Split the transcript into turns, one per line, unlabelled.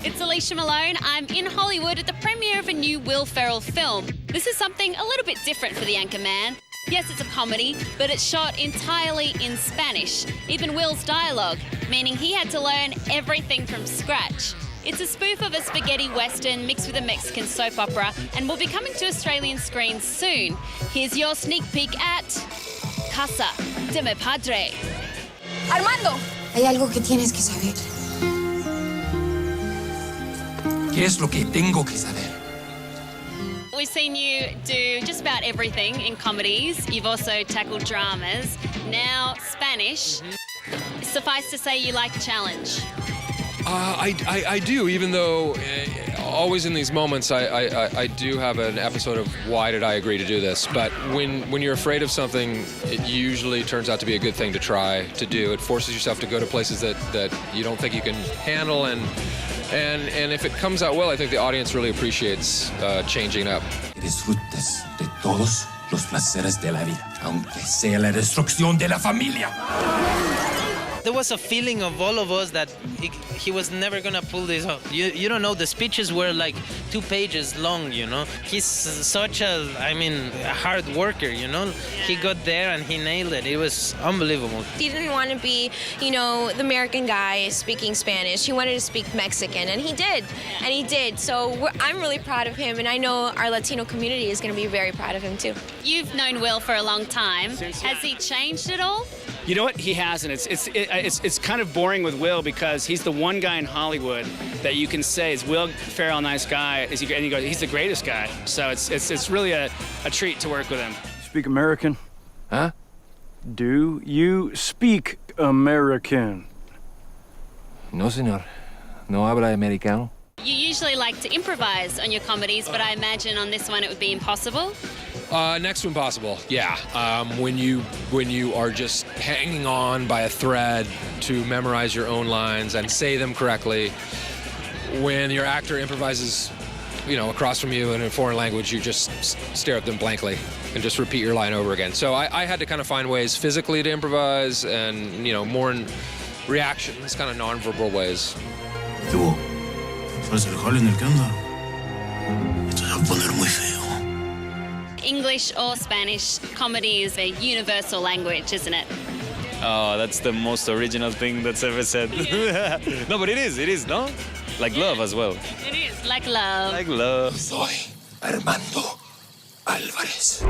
It's Alicia Malone. I'm in Hollywood at the premiere of a new Will Ferrell film. This is something a little bit different for the anchorman. Yes, it's a comedy, but it's shot entirely in Spanish, even Will's dialogue, meaning he had to learn everything from scratch. It's a spoof of a spaghetti western mixed with a Mexican soap opera and will be coming to Australian screens soon. Here's your sneak peek at CASA de mi Padre.
Armando, hay algo que tienes que saber.
¿Qué es lo que tengo que saber?
We've seen you do just about everything in comedies. You've also tackled dramas. Now, Spanish. Suffice to say you like a challenge.
I do, even though always in these moments I do have an episode of why did I agree to do this? But when you're afraid of something, it usually turns out to be a good thing to try to do. It forces yourself to go to places that you don't think you can handle, and if it comes out well, I think the audience really appreciates changing it up.
Disfrutes de todos los placeres de la vida, aunque sea la destrucción de la familia.
There was a feeling of all of us that he was never gonna pull this off. You don't know, the speeches were like 2 pages long, you know. He's such a hard worker, you know. Yeah. He got there and he nailed it. It was unbelievable.
He didn't want to be, the American guy speaking Spanish. He wanted to speak Mexican, and he did. And he did. So I'm really proud of him, and I know our Latino community is going to be very proud of him too.
You've known Will for a long time. Has he changed at all?
You know what? He hasn't. It's kind of boring with Will because he's the one guy in Hollywood that you can say, is Will Ferrell a nice guy? And you go, he's the greatest guy. So it's really a treat to work with him.
Speak American?
Huh?
Do you speak American?
No, señor. No habla americano.
You usually like to improvise on your comedies, but I imagine on this one it would be impossible.
Next to impossible, yeah. When you are just hanging on by a thread to memorize your own lines and say them correctly, when your actor improvises, across from you in a foreign language, you just stare at them blankly and just repeat your line over again. So I had to kind of find ways physically to improvise and, more in reactions, kind of nonverbal ways.
Tú, ¿sabes el jale en el que anda? Esto se va a poner muy feo.
English or Spanish, comedy is a universal language, isn't it?
Oh, that's the most original thing that's ever said.
Yeah.
No, but it is, no? Like love as well.
It is, like love.
Like love.
Soy Armando Álvarez.